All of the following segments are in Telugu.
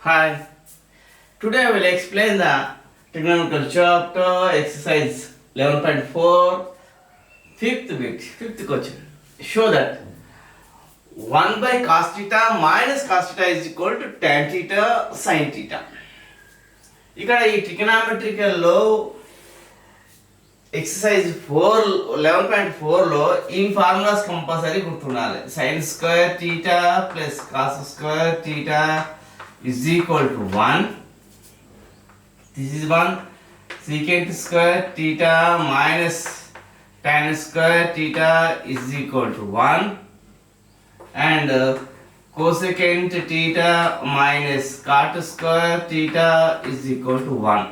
Hi, today I will explain the trigonometrical chapter exercise 11.4 fifth question. Show that 1 by cos theta minus cos theta is equal to tan theta sin theta. ఇక్కడ ఈ ట్రిగనామెట్రికల్ లో ఎక్సర్సైజ్ 11.4లో ఈ ఫార్ములాస్ కంపల్సరీ గుర్తుండాలి. sin square theta plus cos square theta is equal to 1. This is 1. Secant square theta minus tan square theta is equal to 1. And cosecant theta minus cot square theta is equal to 1.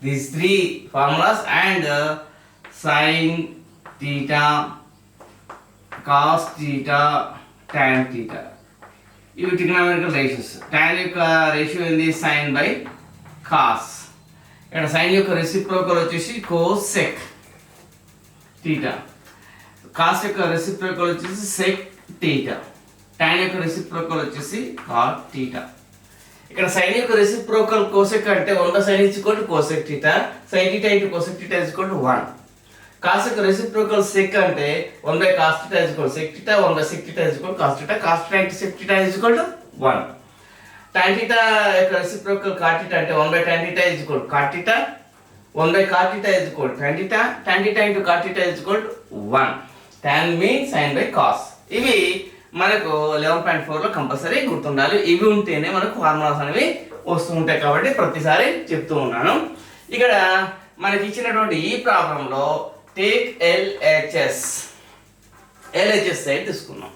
These three formulas and sin theta, cos theta, tan theta. ఇవి ట్రిగనామెట్రికల్ రేషియోస్. tan యొక్క రేషియో ఏంది sin బై cos. ఇక్కడ sin యొక్క రెసిప్రోకల్ వచ్చేసి cosec theta. cos యొక్క రెసిప్రోకల్ వచ్చేసి sec theta. tan యొక్క రెసిప్రోకల్ వచ్చేసి cot theta. ఇక్కడ sin యొక్క రెసిప్రోకల్ cosec అంటే 1/sin is equal to cosec theta. sin theta into cosec theta is equal to 1. cos యొక్క రెసిప్రోకల్ sec అంటే 1/cos theta is equal to sec theta. 1/sec theta is equal to cos theta. cos theta into sec theta is equal to 1. tan theta యొక్క రెసిప్రోకల్ cot theta అంటే 1/tan theta is equal to cot theta. 1/cot theta is equal to tan theta. tan theta into cot theta is equal to 1. tan means sin by cos. ఇవి మనకు 11.4లో కంపల్సరీ గుర్తుండాలి. ఇవి ఉంటేనే మనకు ఫార్ములాస్ అనేవి వస్తూ ఉంటాయి కాబట్టి ప్రతిసారి చెప్తూ ఉన్నాను. ఇక్కడ మనకి ఇచ్చినటువంటి ఈ ప్రాబ్లంలో టేక్ LHS సైడ్ తీసుకున్నాం.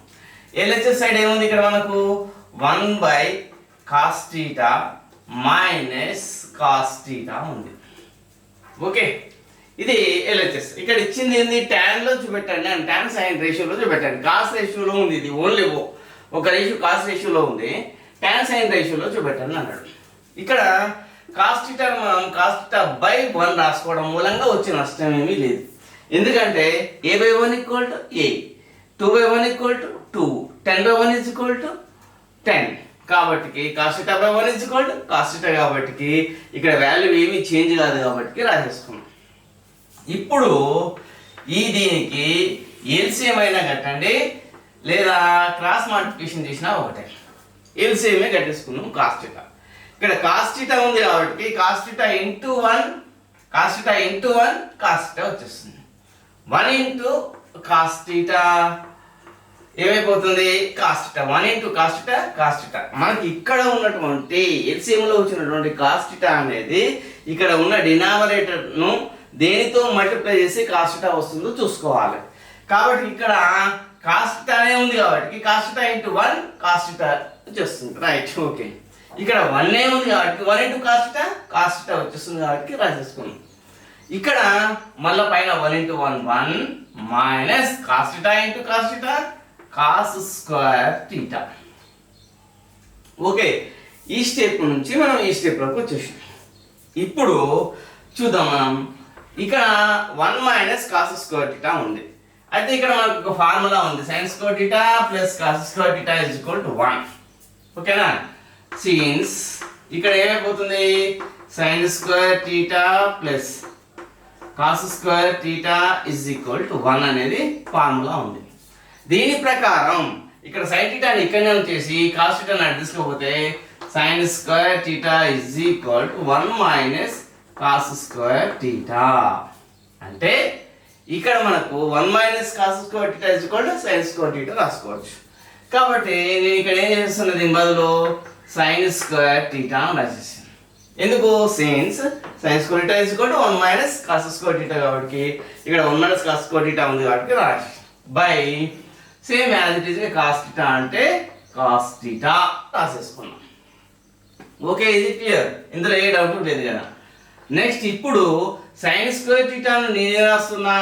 LHS సైడ్ ఏముంది ఇక్కడ మనకు 1/cos theta minus cos theta ఉంది. ఓకే, ఇది LHS. ఇక్కడ ఇచ్చింది ఏంది tan లో చూపెట్టండి అని, tan sin రేషియోలో చూపెట్టండి. cos రేషియోలో ఉంది, ఇది ఓన్లీ ఒక రేషియో cos రేషియోలో ఉంది. tan sin రేషియోలో చూపెట్టండి అన్నాడు. ఇక్కడ cos theta మనం cos theta by 1 రాసుకోవడం మూలంగా వచ్చే నష్టం ఏమీ లేదు. ఎందుకంటే a/1 equal to a, 2/1 equal to 2, 10/1 is equal to 10 కాబట్టి cos theta by 1 is equal to cos theta కాబట్టి ఇక్కడ వాల్యూ ఏమీ చేంజ్ కాదు కాబట్టి రాసేసుకున్నాం. ఇప్పుడు దీనికి ఎల్సిఎం అయినా కట్టండి లేదా క్రాస్ మల్టిప్లికేషన్ చేసినా ఒకటే. ఎల్సిఎం కట్టేసుకున్నాం cos theta. ఇక్కడ cos theta ఉంది కాబట్టి cos theta into 1 cos theta వచ్చేస్తుంది. 1 into cos theta ఏమైపోతుంది cos theta. 1 into cos theta. మనకి ఇక్కడ ఉన్నటువంటి ఎల్సిఎం లో వచ్చినటువంటి cos theta అనేది ఇక్కడ ఉన్న డినామినేటర్ ను దేనితో మల్టిప్లై చేసి cos theta వస్తుందో చూసుకోవాలి. కాబట్టి ఇక్కడ cos theta అనే ఉంది కాబట్టి cos theta into 1 cos theta వచ్చేస్తుంది. Right, okay. ఇక్కడ 1 ఏ ఉంది కాబట్టి 1 into cos theta వచ్చేస్తుంది కాబట్టి రాసేసుకున్నాం. ఇక్కడ మళ్ళీ పైన 1 into 1 1 minus cos theta into cos theta cos square theta. Okay, ఈ స్టెప్ నుంచి మనం ఈ స్టెప్లోకి వచ్చేసాం. ఇప్పుడు చూద్దాం. మనం ఇక్కడ 1 మైనస్ cos square theta ఉంది. అయితే ఇక్కడ మనకు ఒక ఫార్ములా ఉంది, sin square theta plus cos square theta is equal to 1. ఓకేనా? సిన్స్ ఇక్కడ ఏమైపోతుంది sin square theta plus cos square theta is equal to 1 అనేది ఫార్ములా ఉంది. దీని ప్రకారం ఇక్కడ sin theta ని ఇక్కడనే చేసి cos theta ని తీసుకోపోతే sin square theta is equal to 1 minus cos square theta. అంటే ఇక్కడ మనకు 1 minus cos square theta is equal to sin square theta రాసుకోవచ్చు. కాబట్టి నేను ఇక్కడ ఏం చేస్తున్నా, దీని బదులు sin square theta అని రాసేసాను. ఎందుకు? Since sin square theta is equal to 1 minus cos square theta కాబట్టి ఇక్కడ 1 మైనస్ cos square theta ఉంది కాబట్టి రాసేసాను. By same as it is cos theta అంటే cos theta రాసేసుకున్నాం. ఓకే, ఇది క్లియర్, ఇందులో ఏ డౌట్ లేదు కదా. నెక్స్ట్ ఇప్పుడు sin square theta ను నేనే రాస్తున్నా,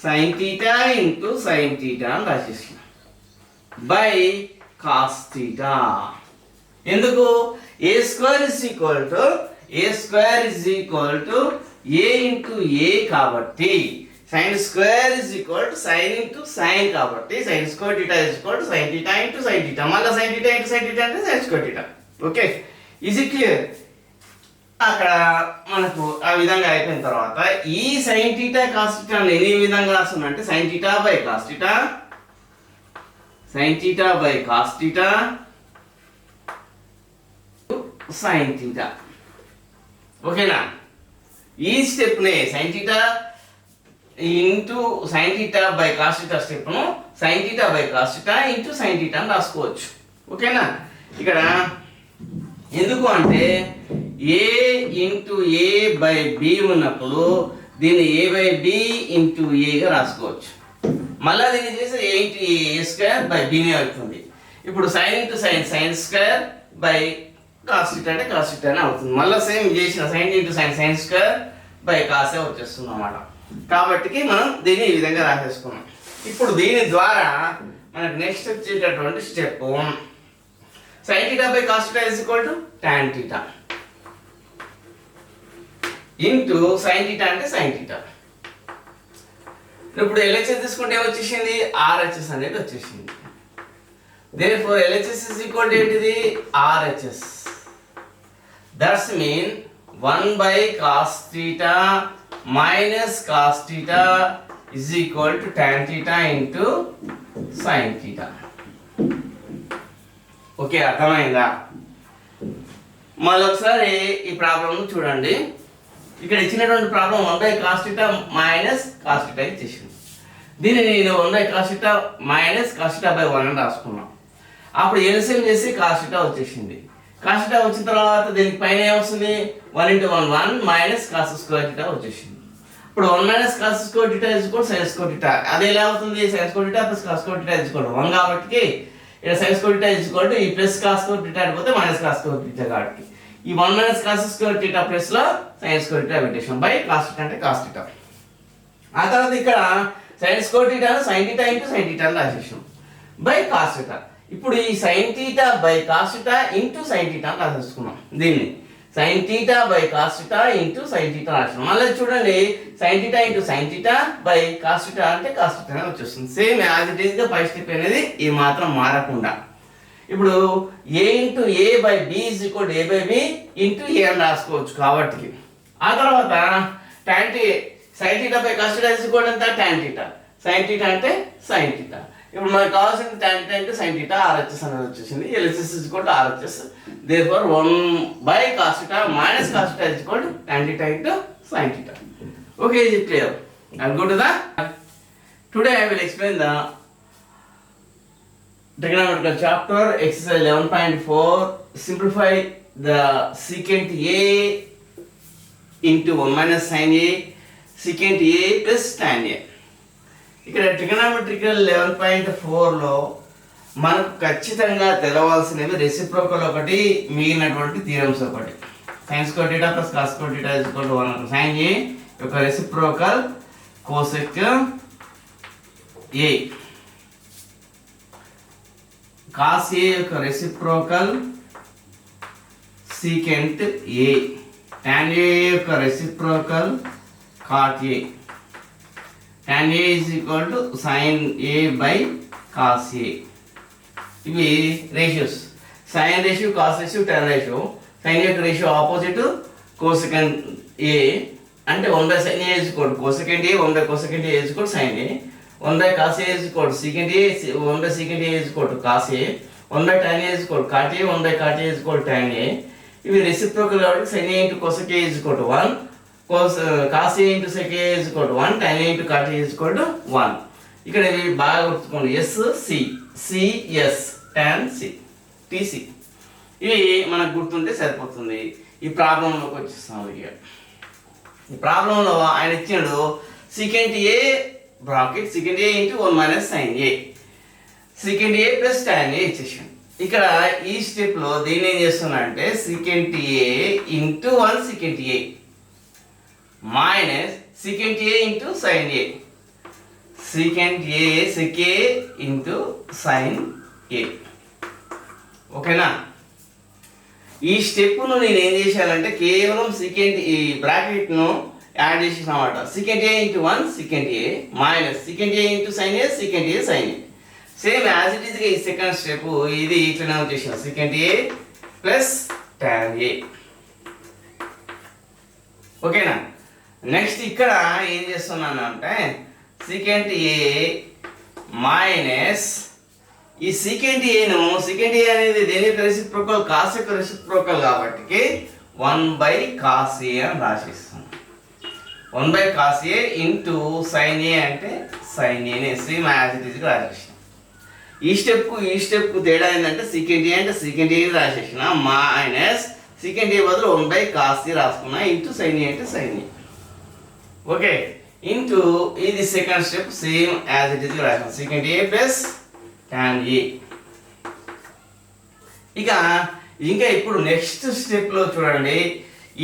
sin theta into sin theta అని రాసేసిన బై cos theta. ఎందుకు? a square is equal to a into a కాబట్టి sin square is equal to sin into sin కాబట్టి sin square theta is equal to sin theta into sin theta. మళ్ళీ sin theta into sin theta అంటే sin square theta. Okay, is it clear? అక్కడ మనకు ఆ విధంగా అయిపోయిన తర్వాత ఈ సైన్ థీటా కాస్ థీటా నేను ఏ విధంగా రాస్తున్నా అంటే sine theta by cos theta, sine theta by cos theta sine theta. ఓకేనా? ఈ స్టెప్నే sine theta into sine theta by cos theta స్టెప్ను sine theta by cos theta into sine theta అని రాసుకోవచ్చు. ఓకేనా? ఇక్కడ ఎందుకు అంటే A into A by B ఉన్నప్పుడు దీన్ని ఏ బై బి ఇంటూ ఏగా రాసుకోవచ్చు. మళ్ళీ దీన్ని చేస్తే a into a square by బినే అవుతుంది. ఇప్పుడు sine into sine sine square by cos theta అంటే కాస్ థీటా అని అవుతుంది. మళ్ళీ సేమ్ చేసిన sine into sine sine square by కాసే వచ్చేస్తుంది అన్నమాట. కాబట్టి మనం దీన్ని ఈ విధంగా రాసేసుకున్నాం. ఇప్పుడు దీని ద్వారా మనకు నెక్స్ట్ వచ్చేటటువంటి step sine theta by cos theta is equal to tan theta into sine theta అంటే సైన్ థీటా. ఇప్పుడు ఎల్హెచ్ఎస్ తీసుకుంటే ఏమొచ్చేసింది? ఆర్హెచ్ఎస్ అనేది వచ్చేసింది. Therefore LHS is equal to ఏంటిది? RHS. That's mean 1 by cos theta minus cos theta is equal to tan theta into sin theta. Okay, అర్థమైందా? మళ్ళొకసారి ఈ ప్రాబ్లం చూడండి. ఇక్కడ ఇచ్చినటువంటి problem 1 by cos theta minus cos theta ఇచ్చేసింది. దీన్ని నేను 1 by cos theta minus cos theta by 1 అని రాసుకున్నాను. అప్పుడు ఎల్సిఎం చేసి cos theta వచ్చేసింది. cos theta వచ్చిన తర్వాత దీనికి పైన ఏమొస్తుంది? 1 into 1 1 minus cos square theta వచ్చేసింది. ఇప్పుడు 1 minus cos square theta is equal to sin square theta. అది ఎలా అవుతుంది? sin square theta plus cos square theta is equal to 1 కాబట్టి ఇక్కడ sin square theta is equal to ఈ ప్లస్ cos square theta అయిపోతే మైనస్ cos square theta కాబట్టి ఈ 1 minus cos square theta plus లో sin square theta పెట్టేసాం బై cos theta అంటే cos theta. ఆ తర్వాత ఇక్కడ sin square theta sin theta into sin theta అని రాసేసాం బై cos theta. ఇప్పుడు ఈ sin theta by cos theta into sin theta అని రాసేసుకున్నాం. దీన్ని sin theta by cos theta into sin theta రాసాం. మళ్ళీ చూడండి sin theta into sin theta by cos theta అంటే cos theta అని వచ్చేస్తుంది. సేమ్ యాజ్ ఇట్ ఈస్ గా పై స్టెప్ అనేది ఈ మాత్రం మారకుండా. ఇప్పుడు a into a by b is equal to a by b into a అని రాసుకోవచ్చు కాబట్టి. ఆ తర్వాత tan sin theta by cos theta is equal to tan theta, sin theta అంటే sin theta. ఇప్పుడు మనకు కావాల్సిన tan theta into sin theta RHS అనేది వచ్చేసింది. LHS is equal to RHS. Therefore 1 by cos theta minus cos theta is equal to tan theta into sin theta. Okay, is it clear? I'll go to the today I will explain the trigonometrical chapter exercise 11.4. Simplify the secant A into 1 minus sin A, secant A plus tan A. ఇక్కడ ట్రిగనామెట్రికల్ 11.4లో మనకు ఖచ్చితంగా తెలవాల్సినవి రెసిప్రోకల్ ఒకటి, మిగిలినటువంటి థియరమ్స్ ఒకటి. sin square theta plus cos square theta is equal to 1 sin A యొక్క reciprocal cosec A, cos A యొక్క reciprocal secant A, tan A యొక్క reciprocal cot A. tan A is equal to sin A by cos A. ఇవి ratios. sin ratio, cos ratio, tan ratio. sin యొక్క రేషియో ఆపోజిట్ cosecant A అంటే 1 by sin A is equal to cosecant A, 1 by cosecant A is equal to sin A, 1 by cos A is equal to secant A, 1 by secant A is equal to cos A, 1 by tan A is equal to cot A, 1 by cot A is equal to tan A. ఇవి రెసిప్రోకల్ కాబట్టి sin A into cosec A is equal to 1, cos A into sec A is equal to 1, tan A into cot A is equal to 1. ఇక్కడ ఇవి బాగా గుర్తుకోండి. S C, C S, tan C, TC. ఇవి మనకు గుర్తుంటే సరిపోతుంది. ఈ ప్రాబ్లంలోకి వచ్చేస్తాం. ఇక ఈ ప్రాబ్లంలో ఆయన ఇచ్చాడు secant A bracket secant A into 1 minus sin A, secant A plus tan A ఇచ్చేసాడు. ఇక్కడ ఈ స్టెప్లో దీన్ని ఏం చేస్తున్నా అంటే secant A into 1 secant A minus secant A into sin A, secant A sec A into sin A. ఓకేనా? ఈ స్టెప్ను నేను ఏం చేశానంటే కేవలం secant ఈ బ్రాకెట్ను యాడ్ చేసేసాను అన్నమాట. secant A into 1 secant A minus secant A into sin A, secant A sin A. Same as it ఈస్గా ఈ సెకండ్ స్టెప్ ఇది ఇట్లనే వచ్చేసాను secant A plus tan A. ఓకేనా. నెక్స్ట్ ఇక్కడ ఏం చేస్తున్నాను అంటే secant A మైనస్ ఈ secant Aను secant A అనేది దేని యొక్క రెసిప్రోకల్ కాస్ యొక్క రెసిప్రోకల్ కాబట్టి 1/cos A అని రాసిస్తాను. 1/cos A into sin A అంటే sin A ని సేమ్ యాజ్ ఇట్ ఈజ్ రాసేసిన. ఈ స్టెప్కు తేడా ఏంటంటే secant A అంటే secant A ని రాసేసిన మైనస్ secant A బదులు 1/cos A రాసుకున్నా ఇంటూ sin A అంటే sin A. ఓకే, ఇంటూ ఇది second step same as it is రాసాం secant A plus tan A. ఇంకా ఇప్పుడు నెక్స్ట్ స్టెప్లో చూడండి,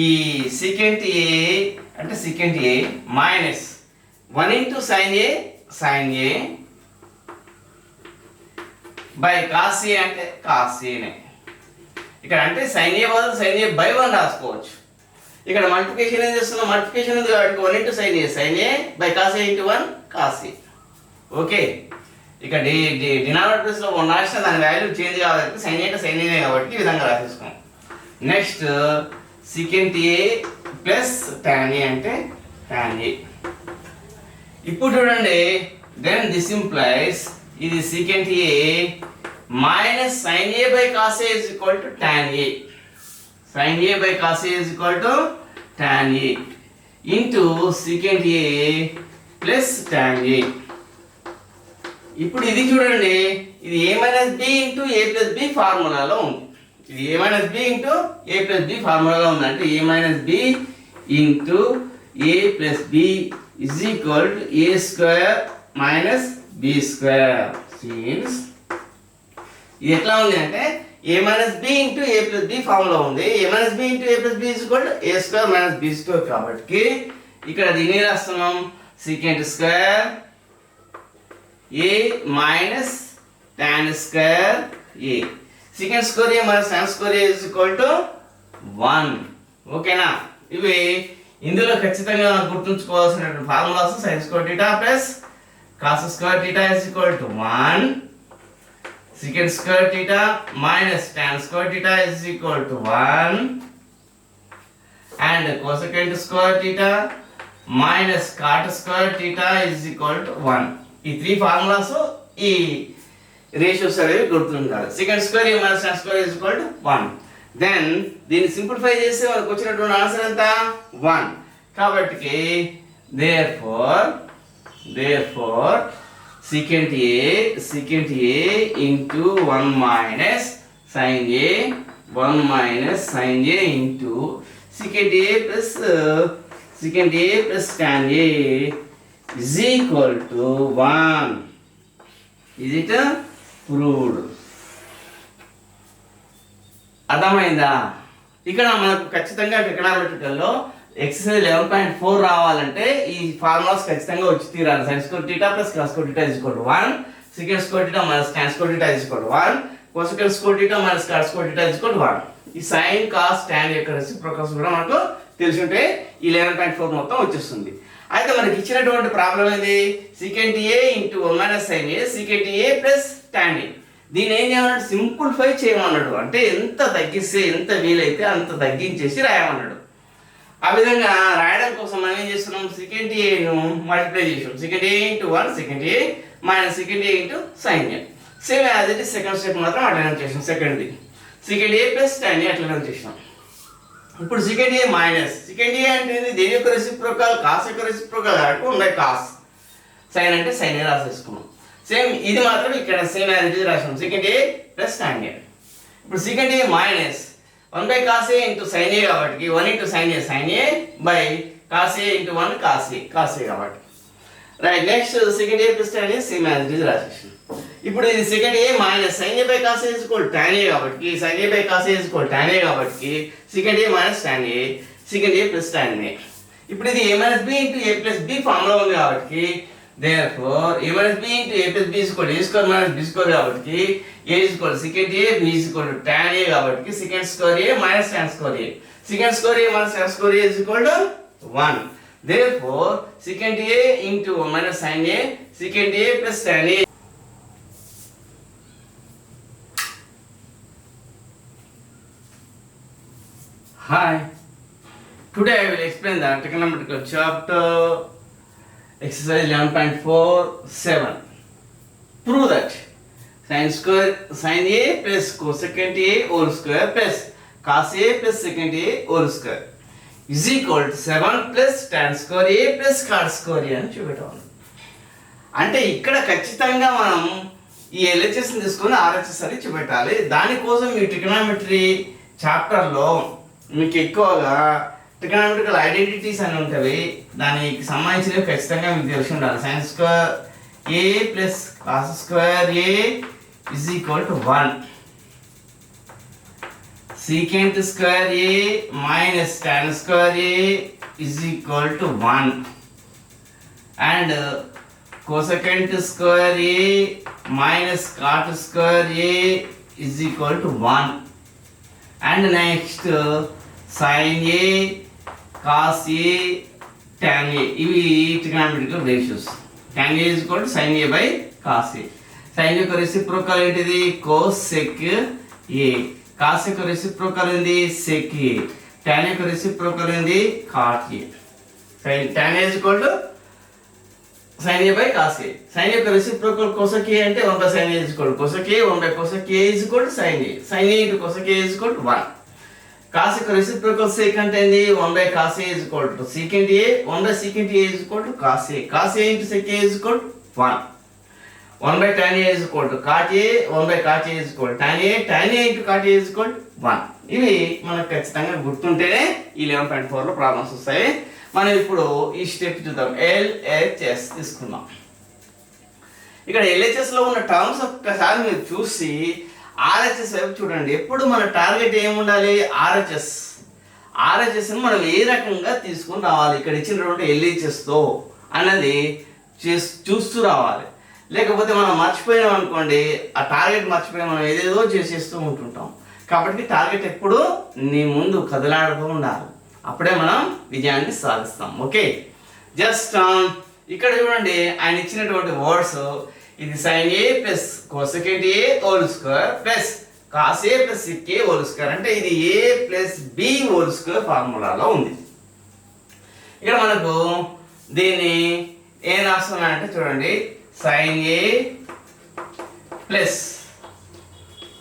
ఈ secant A అంటే secant A minus 1 into sin A by cos A అంటే cos A నే. ఇక్కడ అంటే sin A బదులు sin A బై 1 రాసుకోవచ్చు. ఇక్కడ మల్టిప్లికేషన్ ఏం చేస్తున్నాం, మల్టిప్లికేషన్ ఉంది కాబట్టి 1 into sin A by cos A into 1 cos A. Okay, ఇక డినామినేటర్స్ లో 1 రాసిన దాని వాల్యూ చేంజ్ కావాలంటే sin A అంటే sin A కాబట్టి ఈ విధంగా రాసేసుకోం. Next secant A plus tan A అంటే tan A. ఇప్పుడు చూడండి, దెన్ దిస్ ఇంప్లైస్ ఇది secant A minus sin A by cos A is equal to tan A. sin A by cos A is equal to tan A into secant A plus tan A. ఇప్పుడు ఇది చూడండి, ఇది A minus B into A plus B ఫార్ములాలో ఉంది. ఇది A minus B into A plus B ఫార్ములాలో ఉంది. అంటే A minus B into A plus B is equal to A square minus B square. Means ఇది ఎట్లా ఉంది అంటే A minus B into A plus B formula ఉంది. A minus B into A plus B is equal to A square minus B square కాబట్టి ఇక్కడ దీన్ని రాస్తున్నాం secant square A minus tan square A. secant square A minus tan square A is equal to 1. ఓకేనా. ఇవి ఇందులో ఖచ్చితంగా గుర్తుంచుకోవాల్సిన formulas sin square theta plus cos square theta is equal to 1. secant square theta minus tan square theta is equal to 1 and cosecant square theta minus cot square theta is equal to 1. ఈ 3 ఫార్ములాస్ ఈ రేషియోస్ అనేవి గుర్తుండాలి. secant square A minus tan square is equal to 1. Then దీన్ని సింప్లిఫై చేస్తే మనకు వచ్చినటువంటి ఆన్సర్ ఎంత 1. కాబట్టి therefore secant A into 1 minus sin A 1 minus sin A into secant A plus tan A is equal to 1. Is it proved? అర్థమైందా? ఇక్కడ మనకు ఖచ్చితంగా ట్రిగోనోమెట్రికల్లో ఎక్సర్సైజ్ 11.4 రావాలంటే ఈ ఫార్ములాస్ ఖచ్చితంగా వచ్చి తీరాలి. sin square theta plus cos square theta is equal to 1, secant square theta minus tan square theta is equal to 1, cosecant square theta minus cot square theta is equal to 1. ఈ sin cos tan యొక్క రెసిప్రోకల్స్ కూడా మనకు తెలిసి ఉంటే ఈ 11.4 మొత్తం వచ్చేస్తుంది. అయితే మనకి ఇచ్చినటువంటి ప్రాబ్లం ఏంది, secant A into 1 minus sin A secant A plus tan A. దీన్ని ఏం చేయమన్నాడు, సింప్లిఫై చేయమన్నాడు. అంటే ఎంత తగ్గిస్తే ఎంత వీలైతే అంత తగ్గించేసి రాయమన్నాడు. ఆ విధంగా రాయడం కోసం మనం ఏం చేస్తున్నాం, secant A ను మల్టిప్లై చేసాం. secant A into 1 secant A minus secant A into sin A. Same as it is second step మాత్రం అట్లనే చేసాం. సెకండ్ది secant A plus tan A అట్లనే చేసాం. ఇప్పుడు secant A minus secant A అంటే దేని యొక్క రెసిప్రోకల్, కాస్ యొక్క రెసిప్రోకల్ కాబట్టి 1/cos. sin అంటే sin A రాసేసుకున్నాం. సేమ్ ఇది మాత్రం ఇక్కడ సేమ్ యాజ్ ఇట్ ఇస్ రాసాం secant A plus tan A. ఇప్పుడు secant A minus 1/cos A into sin A కాబట్టి 1 into sin A by cos A into 1 cos A కాబట్టి right. Next secant A plus tan A same as it is రాసేసాం. ఇప్పుడు ఇది secant A minus sin A by cos A is equal to tan A కాబట్టి sin A by cos A is equal to tan A కాబట్టి secant A minus tan A secant A plus tan A. ఇప్పుడు ఇది A minus B into A plus B formula ఉంది కాబట్టి therefore A minus B into A plus B is equal to A square minus B square కాబట్టి A is equal to secant A, B is equal to tan A కాబట్టి secant square A minus tan square A. secant square A minus tan square A is equal to 1. Therefore secant A into 1 minus sin A secant A plus tan A. Hi, today I will explain the trigonometrical chapter exercise 11.47. Prove that sin A plus cosecant A whole square plus cos A plus secant A whole square is equal to 7 plus tan square A plus cot square A అని చూపెట్టాలి. అంటే ఇక్కడ ఖచ్చితంగా మనం ఈ ఎల్హెచ్ఎస్ని తీసుకొని ఆర్హెచ్ఎస్ అని చూపెట్టాలి. దానికోసం ఈ ట్రిగనామెట్రీ చాప్టర్లో మీకు ఎక్కువగా ట్రిగనామెట్రికల్ ఐడెంటిటీస్ అని ఉంటాయి. దానికి సంబంధించినవి ఖచ్చితంగా మీకు తెలిసి ఉండాలి. Sign square A plus cos square A is equal to 1, secant square A minus tan square A is equal to 1 and cosecant square A minus cot square A is equal to 1 and next sin A cos A tan A ఇవి trigonometrical ratios. tan A is equal to sin A by cos A. sin A యొక్క రెసిప్రోకల్ ఏంటిది cosec A, cos యొక్క రెసిప్రోకల్ ఏంది sec A, tan యొక్క రెసిప్రోకల్ ఏంది cot A. tan A is equal to sin A by cos A. sin A యొక్క రెసిప్రోకల్ cosec A అంటే 1 by sin A is equal to cosec A, 1 by cosec A is equal to sin A. sin A into cosec A is equal to 1. cos యొక్క రెసిప్రోకల్ sec అంటే ఏంది 1 by cos A is equal to secant A, 1 by secant A is equal to cos A. cos A into sec A is equal to 1. 1 by tan A is equal to cot A, 1 by cot A is equal to tan A, tan A into cot A is equal to 1. ఇవి మనకు ఖచ్చితంగా గుర్తుంటేనే ఈ 11.4 లో ప్రాబ్లమ్స్ వస్తాయి. మనం ఇప్పుడు ఈ స్టెప్ చూద్దాం. ఎల్హెచ్ఎస్ తీసుకుందాం. ఇక్కడ ఎల్హెచ్ఎస్ లో ఉన్న టర్మ్స్ ఒక్కసారి మీరు చూసి ఆర్హెచ్ఎస్ వైపు చూడండి. ఎప్పుడు మన టార్గెట్ ఏముండాలి? ఆర్హెచ్ఎస్ ని మనం ఏ రకంగా తీసుకుని రావాలి, ఇక్కడ ఇచ్చినటువంటి ఎల్హెచ్ఎస్తో అన్నది చూస్తూ రావాలి. లేకపోతే మనం మర్చిపోయాం అనుకోండి, ఆ టార్గెట్ మర్చిపోయి మనం ఏదేదో చేసేస్తూ ఉంటుంటాం. కాబట్టి టార్గెట్ ఎప్పుడు నీ ముందు కదలాడుతూ ఉండాలి, అప్పుడే మనం విజయాన్ని సాధిస్తాం. ఓకే, జస్ట్ ఇక్కడ చూడండి ఆయన ఇచ్చినటువంటి వర్డ్స్. ఇది sin A plus cosecant A whole square plus cos A plus sec A whole square అంటే ఇది A plus B whole square ఫార్ములాలో ఉంది. ఇక్కడ మనకు దీన్ని ఏం రాస్తున్నానంటే చూడండి, sin A plus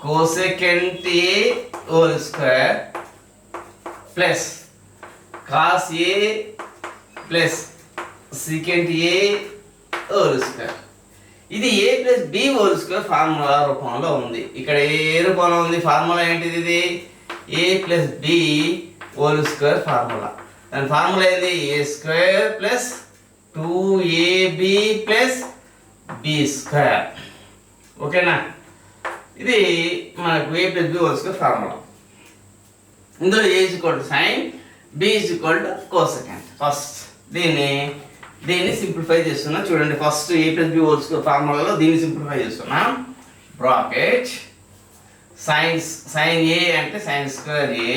cosecant A whole square plus cos A plus secant A whole square. ఇది A plus B whole square formula రూపంలో ఉంది. ఇక్కడ ఏ రూపంలో ఉంది? ఫార్ములా ఏంటిది? ఇది A plus B whole square formula. దాని ఫార్ములా ఏంది? A square plus 2AB plus B square. ఓకేనా? ఇది మనకు A plus B whole square formula. ఇందులో A is equal to sin, B is equal to cosecant. First దీన్ని సింప్లిఫై చేస్తున్నా చూడండి. First A plus B whole square ఫార్ములాలో దీన్ని సింప్లిఫై చేస్తున్నా. బ్రాకెట్ sin A అంటే sin square A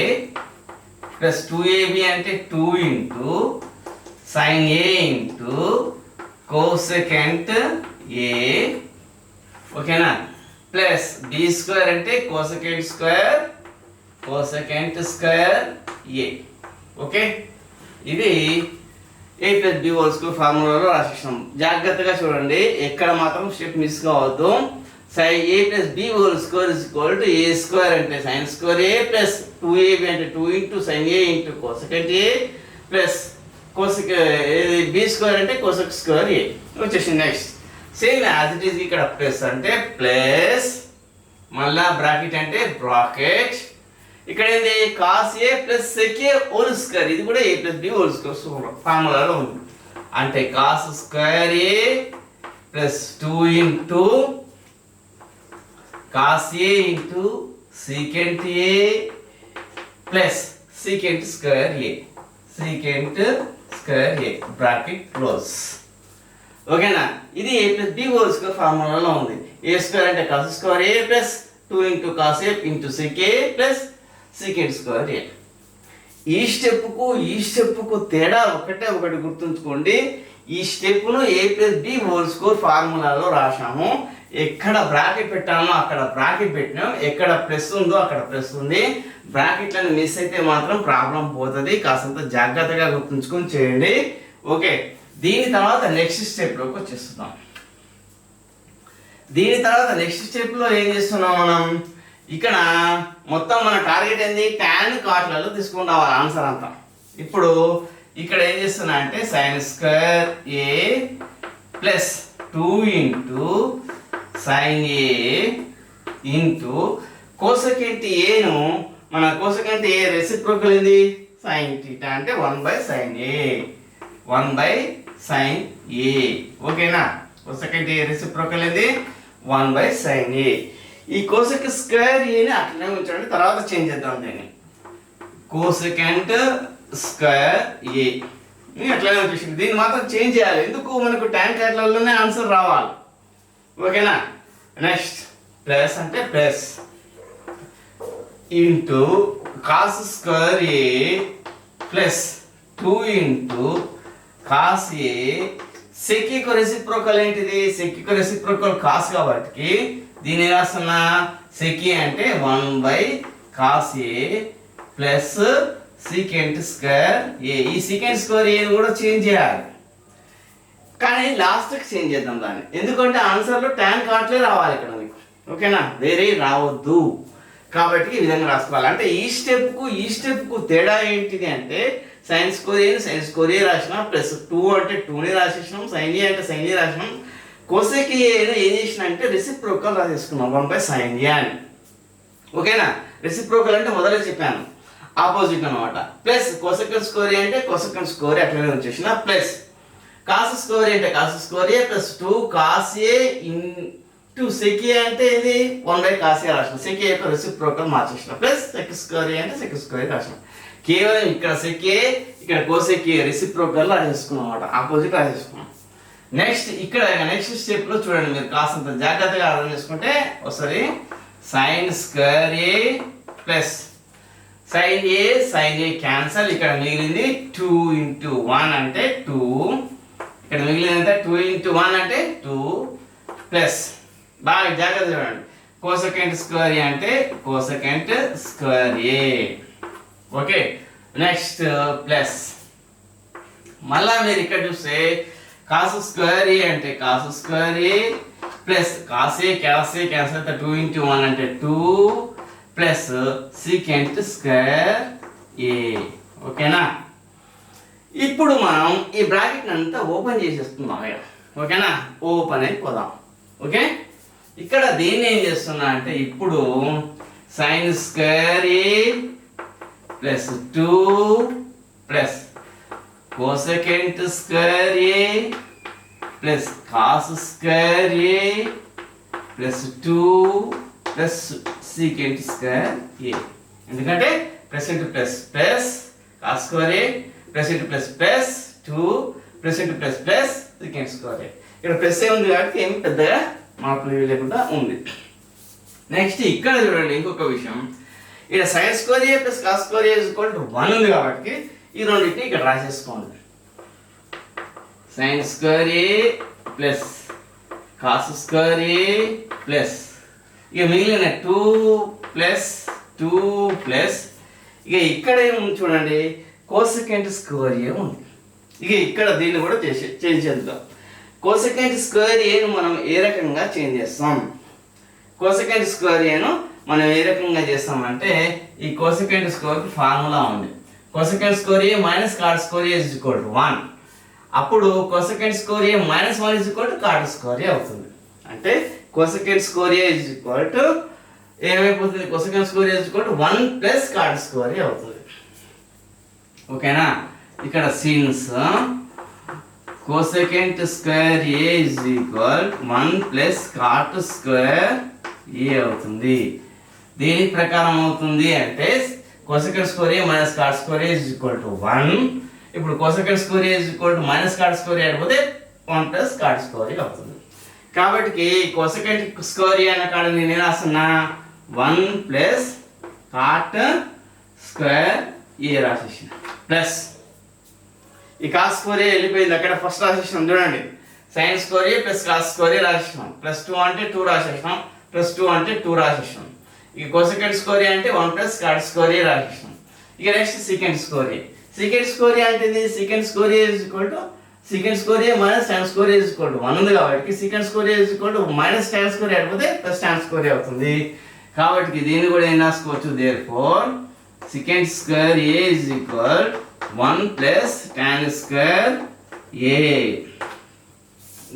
plus 2AB అంటే 2 into sin A into cosecant A. ఓకేనా? ప్లస్ B స్క్వేర్ అంటే cosecant స్క్వేర్ A. ఓకే, ఇది A plus B whole square ఫార్ములాలో రాసేసాం. జాగ్రత్తగా చూడండి, ఎక్కడ మాత్రం స్టెప్ మిస్ కావద్దు. sin A plus B whole square is equal to A square అంటే sin square A plus 2AB అంటే 2 into sin A into cosecant A plus B square అంటే cosec స్క్వేర్ A వచ్చేసి. Next same as it is, ఇక్కడ ప్లస్ అంటే ప్లస్, మళ్ళా బ్రాకెట్ అంటే బ్రాకెట్. ఇక్కడ ఏంది? cos A plus sec A whole square. ఇది కూడా A plus B whole square ఫార్ములాలో ఉంది. అంటే cos square A plus 2 into cos A into secant A plus secant square A bracket close. ఓకేనా? ఇది A plus B whole square ఫార్ములాలో ఉంది. A స్క్వేర్ అంటే cos square A plus 2 into cos A into sec A plus secant square A. ఈ స్టెప్కు తేడా ఒకటి గుర్తుంచుకోండి. ఈ స్టెప్ను a plus B whole square ఫార్ములాలో రాసాము. ఎక్కడ బ్రాకెట్ పెట్టామో అక్కడ బ్రాకెట్ పెట్టినాం, ఎక్కడ ప్లస్ ఉందో అక్కడ ప్లస్ ఉంది. బ్రాకెట్లను మిస్ అయితే మాత్రం ప్రాబ్లం పోతుంది. కాస్తంత జాగ్రత్తగా గుర్తుంచుకొని చేయండి. ఓకే, దీని తర్వాత నెక్స్ట్ స్టెప్లోకి వచ్చేస్తున్నాం. దీని తర్వాత నెక్స్ట్ స్టెప్లో ఏం చేస్తున్నాం మనం? ఇక్కడ మొత్తం మన టార్గెట్ ఏంది? ట్యాన్ కాట్లలో తీసుకుని రావాలి ఆన్సర్ అంతా. ఇప్పుడు ఇక్కడ ఏం చేస్తున్నా అంటే sign square A plus 2 into sine A into కోసెకెంట్ ఏను, మన కోసెకెంట్ ఏ రెసిప్రోకల్ ఏంది? సైన్ థీటా అంటే 1/sin ఏ, 1/sin ఏ. ఓకేనా? కోసెకెంట్ ఏ రెసిప్రోకల్ ఏంది? 1/sin ఏ. ఈ కోసెక్ స్క్వేర్ ఏని అట్లనే ఉంచండి, తర్వాత చేంజ్ చేద్దాం దీన్ని. కోసెకెంట్ స్క్వేర్ ఏ అట్లనే వచ్చేసింది. దీన్ని మాత్రం చేంజ్ చేయాలి, ఎందుకు? మనకు ట్యాన్ క్యాట్లలోనే ఆన్సర్ రావాలి. ఓకేనా? నెక్స్ట్ ప్లస్ అంటే plus into cos square A plus 2 into cos A. సెక్కి రెసిప్రోకల్ ఏంటిది? సెక్కి రెసిప్రోకల్ కాస్ కాబట్టి దీని రాస్తున్నా సెక్కి అంటే 1/cos A plus secant square A. ఈ సీకెంట్ స్క్వేర్ ఏ కూడా చేంజ్ చేయాలి, కానీ లాస్ట్కి చేంజ్ చేద్దాం దాన్ని, ఎందుకంటే ఆన్సర్లో ట్యాన్ కాట్లే రావాలి ఇక్కడ మీకు. ఓకేనా? వేరే రావద్దు. కాబట్టి ఈ విధంగా రాసుకోవాలి. అంటే ఈ స్టెప్కు తేడా ఏంటిది అంటే సైన్ స్క్వేర్ ఏ రాసినాం, ప్లస్ 2 అంటే 2ని రాసేసినాం, సైన్ ఏ అంటే సైన్ ఏ రాసినాం. కోసెక్ ఏను ఏం చేసిన అంటే రెసిప్రోకల్ రాసేసుకున్నాం 1/sin ఏ అని. ఓకేనా? రెసిప్రోకల్ అంటే మొదలే చెప్పాను, ఆపోజిట్ అనమాట. ప్లస్ కోసెకంట్ స్క్వేర్ ఏ అంటే కోసెకంట్ స్క్వేర్ అట్లనే వచ్చేసిన, ప్లస్ కాస్ స్క్వేర్ అంటే cos square A plus 2 cos A into sec A అంటే ఇది 1/cos ఏ రాసిన. సెక్ ఏ యొక్క reciprocal మార్చేసిన, plus check square A అంటే సెక్ స్క్వేర్ రాసిన. కేవలం ఇక్కడ సెక్ ఏ, ఇక్కడ కోసెక్ ఏ రెసిప్రోకల్ రాసేసుకున్నాం అన్నమాట, ఆపోజిట్ రాసేసుకున్నాం. నెక్స్ట్ ఇక్కడ నెక్స్ట్ స్టెప్లో చూడండి, మీరు కాస్తంత జాగ్రత్తగా అర్థం చేసుకుంటే ఒకసారి sign square A plus sign A cancel. ఇక్కడ మిగిలింది 2 ఇంటూ 1 అంటే 2, ఇక్కడ మిగిలింది 2 ఇంటూ 1 అంటే 2 ప్లస్, బాగా జాగ్రత్త చూడండి, కోసెకెంట్ స్క్వేర్ ఏ అంటే కోసెకెంట్ స్క్వేర్ ఏ. ఓకే, నెక్స్ట్ ప్లస్ మళ్ళా మీరు ఇక్కడ చూస్తే కాస్ స్క్వేర్ ఏ అంటే cos square A plus cos A cancel 2 into 1 అంటే 2 ప్లస్ సీకెంట్ స్క్వేర్ ఏ. ఓకేనా? ఇప్పుడు మనం ఈ బ్రాకెట్ అంతా ఓపెన్ చేసేస్తున్నాం. ఓకేనా? ఓపెన్ అయిపోదాం. ఓకే, ఇక్కడ దీన్ని ఏం చేస్తున్నా అంటే ఇప్పుడు sine square A plus 2 plus cosecant square A plus cos square A plus 2 plus secant square A. ఎందుకంటే plus into plus plus cos square A plus into plus plus 2 plus into plus plus secant square A. ఇక్కడ ప్లస్ ఏ ఉంది కాబట్టి ఏం పెద్దగా మార్పులు లేకుండా ఉంది. నెక్స్ట్ ఇక్కడ చూడండి ఇంకొక విషయం, ఇక్కడ sign square A plus cos square ఏ 1 ఉంది కాబట్టి ఈ రెండింటిని ఇక్కడ రాసేసుకోండి. Sign square A plus cos square A plus ఇక మిగిలిన 2 ప్లస్ 2 ప్లస్ ఇక ఇక్కడ ఏముంది చూడండి, కోసెకెంట్ స్క్వేర్ ఏ ఉంది. ఇక ఇక్కడ దీన్ని కూడా చేంజ్ చేద్దాం. కోసెకెంట్ స్క్వేర్ ఏను మనం ఏ రకంగా చేంజ్ చేస్తాం? కోసెకెంట్ స్క్వేర్ ఏను మనం ఏ రకంగా చేస్తామంటే ఈ కోసెకెంట్ స్క్వేర్కి ఫార్ములా ఉంది. Cosecant square A minus cot square A is equal to 1. అప్పుడు cosecant square A minus 1 is equal to cot square A అవుతుంది. అంటే cosecant square A is equal to ఏమైపోతుంది? Cosecant square A is equal to 1 plus cot square A అవుతుంది. ఓకేనా? ఇక్కడ since cosecant square A is equal 1 plus cot square A అవుతుంది. దేని ప్రకారం అవుతుంది అంటే cosecant square A minus cot square A is equal to 1. ఇప్పుడు cosecant square A is equal to minus cot square A అయిపోతే 1 ప్లస్ కాట్ స్క్వేర్ ఏ అవుతుంది. కాబట్టి కోసెకెంట్ స్క్వేర్ ఏ అన్న కాడ నేను రాస్తున్నా 1 ప్లస్ కాట్ స్క్వేర్ ఏ రాసేసిన ప్లస్ ఈ కాస్ స్క్వేర్ ఏ వెళ్ళిపోయింది, అక్కడ ఫస్ట్ రాసేసినాం చూడండి, sign square A plus cos square A రాసేసినాం, plus 2 అంటే 2 రాసేసినాం, ప్లస్ 2 అంటే 2 రాసేసినాం. ఇక కోసెకండ్ స్క్వేర్ ఏ అంటే 1 ప్లస్ కాట్ స్క్వేర్ ఏ రాసేసినాం. ఇక next secant square A. Secant square A అంటే secant square A is equal to secant square A minus tan square A is equal to 1 ఉంది కాబట్టి secant square A is equal to minus tan square A అయిపోతే ప్లస్ tan స్క్వేర్ ఏ అవుతుంది. కాబట్టి దీన్ని కూడా ఏం రాసుకోవచ్చు, therefore secant square A is equal 1 plus tan square A.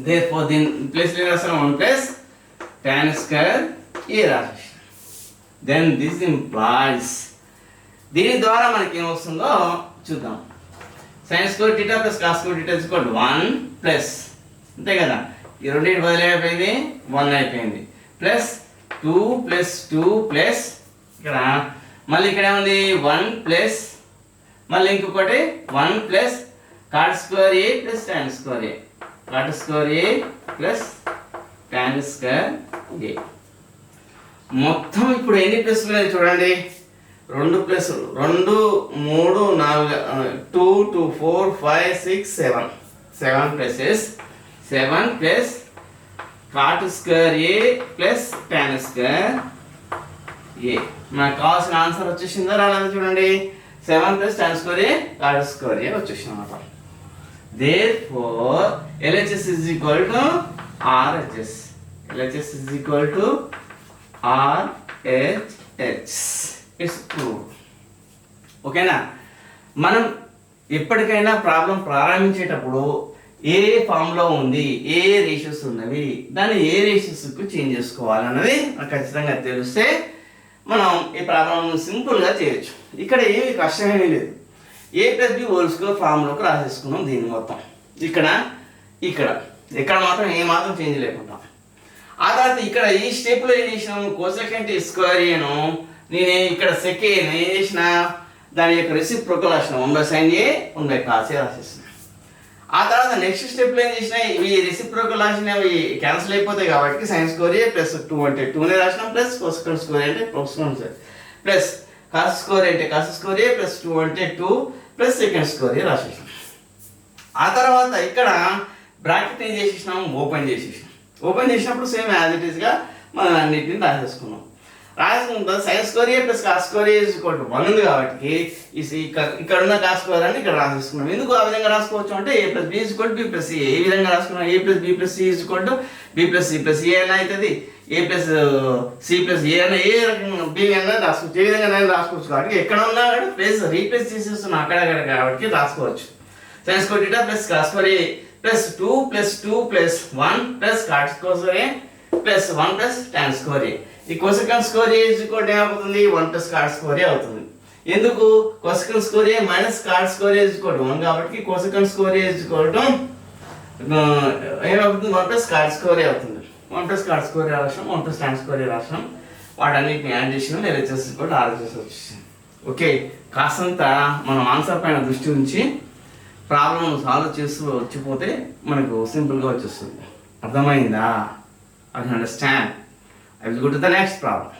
Therefore దీని ప్లస్ ఏం రాస్తాం, 1 ప్లస్ tan స్క్వేర్ ఏ రాసేసాం. దెన్ దిస్ ఇంప్లాయిస్, దీని ద్వారా మనకి ఏమొస్తుందో చూద్దాం. Sine square theta plus cos square theta equal to 1 plus, అంతే కదా, ఈ రెండింటి బదులు అయిపోయింది 1 అయిపోయింది, ప్లస్ 2 ప్లస్ 2 ప్లస్ ఇక్కడ మళ్ళీ ఇక్కడ ఏముంది 1 ప్లస్ మళ్ళీ ఇంకొకటి 1 plus cot square A plus tan square A, cot square A plus tan square ఏ. మొత్తం ఇప్పుడు ఎన్ని ప్లస్లు ఉన్నాయి చూడండి, 2 plus 2 3 4 2 2 4 5 6 7 7 pluses 7 plus cot square A plus tan square ఏ. మనకు కావాల్సిన ఆన్సర్ వచ్చేసిందా రాలేదు చూడండి, 7 ప్లస్ tan స్క్వేర్ ఏ కాట్ స్క్వేర్ ఏ వచ్చేసింది అన్నమాట. Therefore LHS is equal to RHS. LHS is equal to RHS. It's true. ఓకేనా? మనం ఎప్పటికైనా ప్రాబ్లం ప్రారంభించేటప్పుడు ఏ ఫామ్లో ఉంది, ఏ రేషియోస్ ఉన్నవి, దాన్ని ఏ రేషియోస్కు చేంజ్ చేసుకోవాలన్నది మనకు ఖచ్చితంగా తెలిస్తే మనం ఈ ప్రాబ్లం సింపుల్గా చేయొచ్చు. ఇక్కడ ఏమి కష్టమేమీ లేదు. ఏ ప్లస్ బి హోల్ స్క్వేర్ ఫామ్లోకి రాసేసుకున్నాం దీన్ని మొత్తం, ఇక్కడ ఇక్కడ మాత్రం ఏ మాత్రం చేంజ్ లేకుండా. ఆ తర్వాత ఇక్కడ ఈ స్టెప్లో ఏం చేసినాము, కోసెకంట్ స్క్వేర్ ఏను నేను ఇక్కడ సెకండ్ ఏం చేసిన దాని యొక్క రెసిప్రోకల్ రాసిన 1/sin A 1/cos A రాసేసిన. ఆ తర్వాత నెక్స్ట్ స్టెప్లో ఏం చేసిన ఇవి రెసిప్రోకల్ రాసినవి క్యాన్సిల్ అయిపోతాయి కాబట్టి సైన్ స్క్వేర్ ఏ ప్లస్ 2 అంటే 2నే రాసినాం, ప్లస్ కోసెకంట్ స్క్వేర్ అంటే కోసెకంట్ స్క్వేర్ ప్లస్ కాస్ స్క్వేర్ అంటే కాస్ స్క్వేర్ ఏ ప్లస్ 2 అంటే 2 ప్లస్ సెకండ్ స్క్వేర్ ఏ రాసేసాం. ఆ తర్వాత ఇక్కడ బ్రాకెట్ ఏం చేసేసినాం, ఓపెన్ చేసేసినాం. ఓపెన్ చేసినప్పుడు సేమ్ యాజ్ ఇట్ ఈస్గా మనం అన్నింటిని రాసేసుకున్నాం. రాసుకున్న తర్వాత sign square A plus cos square A is equal to 1 ఉంది కాబట్టి ఇక్కడ ఉన్న కాస్ స్క్వేర్ అని ఇక్కడ రాసేసుకున్నాం. ఎందుకు ఆ విధంగా రాసుకోవచ్చు అంటే A plus B is equal to B plus A. ఏ విధంగా రాసుకున్నాం, A plus B plus C is equal to B plus C plus A అని అవుతుంది, A plus C plus A అన్న ఏ రకంగా బి అన్న రాసుకోవచ్చు. ఏ విధంగా రాసుకోవచ్చు కాబట్టి ఎక్కడ ఉన్నా ప్లేస్ రీప్లేస్ చేసేస్తున్నాం అక్కడక్కడ కాబట్టి రాసుకోవచ్చు. Sine square theta plus cos square A plus 2 plus 2 plus 1 plus cot square A plus 1 plus tan square A. ఈ cosecant square A is equal to ఏమవుతుంది, 1 ప్లస్ కాట్ స్క్వేర్ ఏ అవుతుంది. ఎందుకు, cosecant square A minus cot square A is equal to 1 కాబట్టి cosecant square A is equal to ఏమవుతుంది, 1 ప్లస్ కాట్ స్క్వేర్ ఏ అవుతుంది. 1 ప్లస్ కాట్ స్క్వేర్ ఏ రాసాం, 1 ప్లస్ tan స్క్వేర్ ఏ రాసాం, వాటన్నిటిని యాడ్ చేసినాం, LHS కూడా RHS వచ్చేసింది. ఓకే, కాస్తంత మనం ఆన్సర్ పైన దృష్టి ఉంచి ప్రాబ్లం సాల్వ్ చేస్తూ వచ్చిపోతే మనకు సింపుల్గా వచ్చేస్తుంది. అర్థమైందా? I can understand. I will go to the next problem.